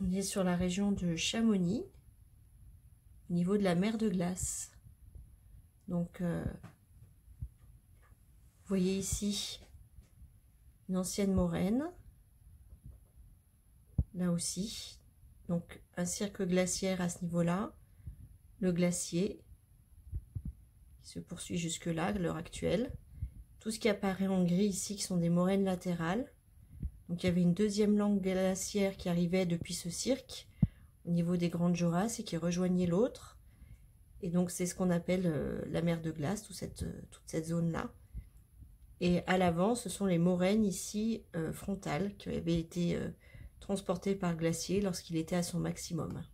On est sur la région de Chamonix, au niveau de la mer de glace. Donc, vous voyez ici une ancienne moraine, là aussi. Donc, un cirque glaciaire à ce niveau-là, le glacier qui se poursuit jusque-là, à l'heure actuelle. Tout ce qui apparaît en gris ici, qui sont des moraines latérales. Donc, il y avait une deuxième langue glaciaire qui arrivait depuis ce cirque, au niveau des Grandes Jorasses, et qui rejoignait l'autre. Et donc, c'est ce qu'on appelle la mer de glace, toute cette zone-là. Et à l'avant, ce sont les moraines ici frontales qui avaient été transportées par glacier lorsqu'il était à son maximum.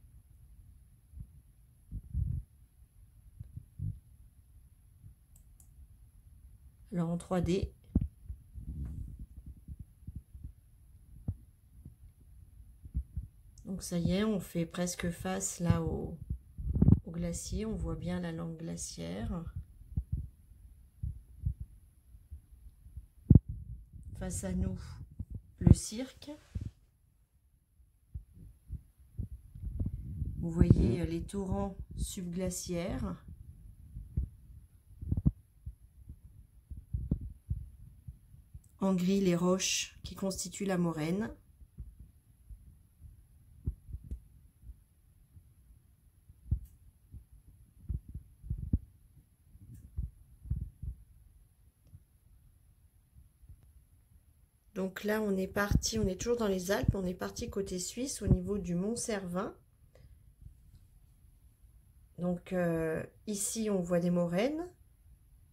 Alors en 3D. Donc ça y est, on fait presque face là au glacier. On voit bien la langue glaciaire. Face à nous, le cirque. Vous voyez les torrents subglaciaires. En gris, les roches qui constituent la moraine. Donc là, on est parti, on est toujours dans les Alpes, on est parti côté Suisse, au niveau du Mont Cervin. Donc ici, on voit des moraines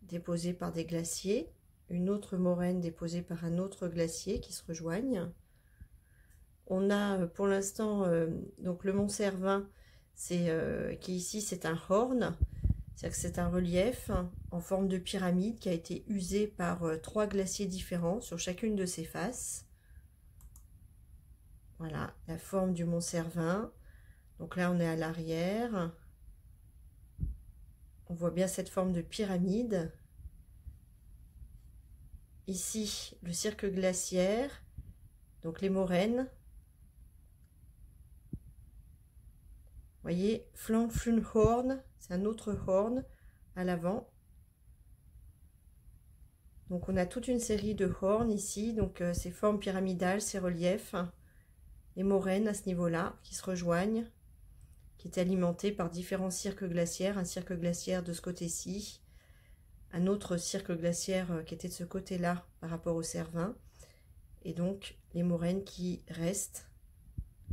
déposées par des glaciers, une autre moraine déposée par un autre glacier qui se rejoignent. On a pour l'instant donc le Mont Cervin, qui ici c'est un horn, c'est-à-dire que c'est un relief en forme de pyramide qui a été usé par 3 glaciers différents sur chacune de ses faces. Voilà la forme du Mont Cervin. Donc là on est à l'arrière. On voit bien cette forme de pyramide. Ici, le cirque glaciaire, donc les moraines. Vous voyez, Flanflunhorn, c'est un autre horn à l'avant. Donc on a toute une série de horns ici, donc ces formes pyramidales, ces reliefs, les moraines à ce niveau-là qui se rejoignent, qui est alimenté par différents cirques glaciaires, un cirque glaciaire de ce côté-ci, un autre cirque glaciaire qui était de ce côté-là par rapport au Cervin, et donc les moraines qui restent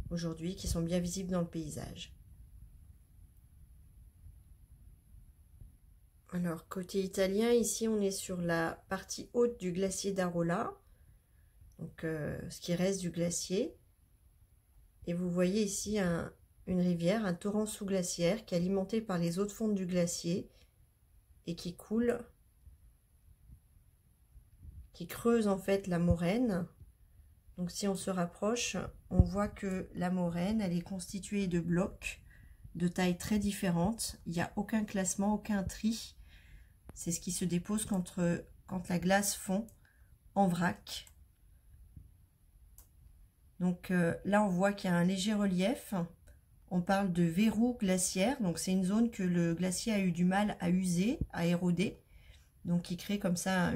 aujourd'hui, qui sont bien visibles dans le paysage. Alors côté italien, ici on est sur la partie haute du glacier d'Arola, donc ce qui reste du glacier, et vous voyez ici une rivière, un torrent sous-glaciaire qui est alimenté par les eaux de fonte du glacier et qui coule, qui creuse en fait la moraine. Donc si on se rapproche, on voit que la moraine, elle est constituée de blocs de tailles très différentes. Il n'y a aucun classement, aucun tri. C'est ce qui se dépose quand la glace fond en vrac. Donc là, on voit qu'il y a un léger relief. On parle de verrou glaciaire. Donc c'est une zone que le glacier a eu du mal à user, à éroder. Donc qui crée comme ça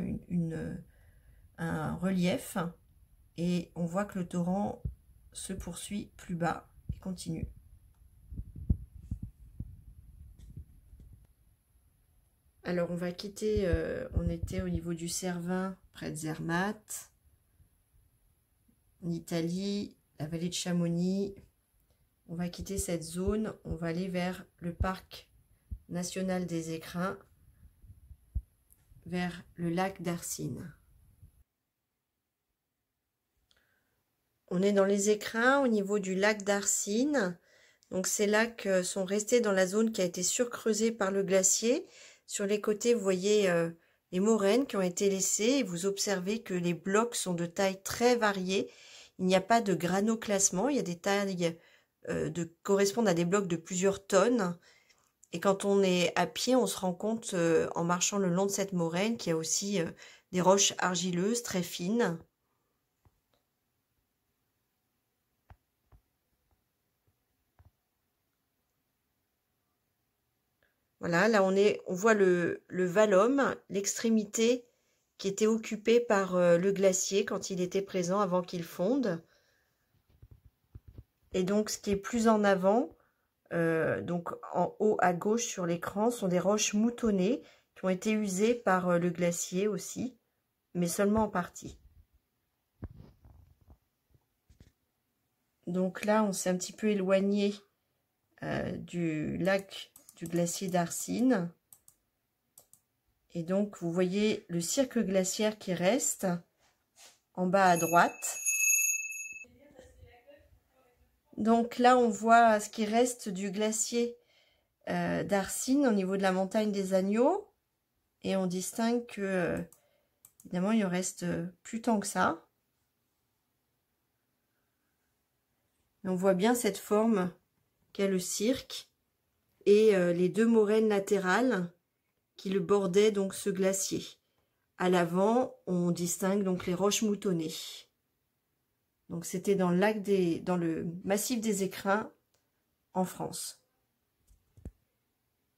un relief. Et on voit que le torrent se poursuit plus bas et continue. Alors on va quitter, on était au niveau du Cervin, près de Zermatt, en Italie, la vallée de Chamonix. On va quitter cette zone, on va aller vers le parc national des Écrins, vers le lac d'Arsine. On est dans les Écrins, au niveau du lac d'Arsine. Donc ces lacs sont restés dans la zone qui a été surcreusée par le glacier. Sur les côtés, vous voyez les moraines qui ont été laissées et vous observez que les blocs sont de tailles très variées. Il n'y a pas de granoclassement, il y a des tailles correspondent à des blocs de plusieurs tonnes. Et quand on est à pied, on se rend compte en marchant le long de cette moraine qu'il y a aussi des roches argileuses très fines. Voilà, là on voit le Valhomme, l'extrémité qui était occupée par le glacier quand il était présent avant qu'il fonde. Et donc ce qui est plus en avant, donc en haut à gauche sur l'écran, sont des roches moutonnées qui ont été usées par le glacier aussi, mais seulement en partie. Donc là, on s'est un petit peu éloigné du lac du glacier d'Arsine. Et donc, vous voyez le cirque glaciaire qui reste en bas à droite. Donc là, on voit ce qui reste du glacier d'Arsine au niveau de la montagne des Agneaux. Et on distingue que, évidemment, il en reste plus tant que ça. Et on voit bien cette forme qu'a le cirque et les deux moraines latérales qui le bordaient, donc ce glacier. À l'avant, on distingue donc les roches moutonnées. Donc c'était dans le massif des Écrins en France.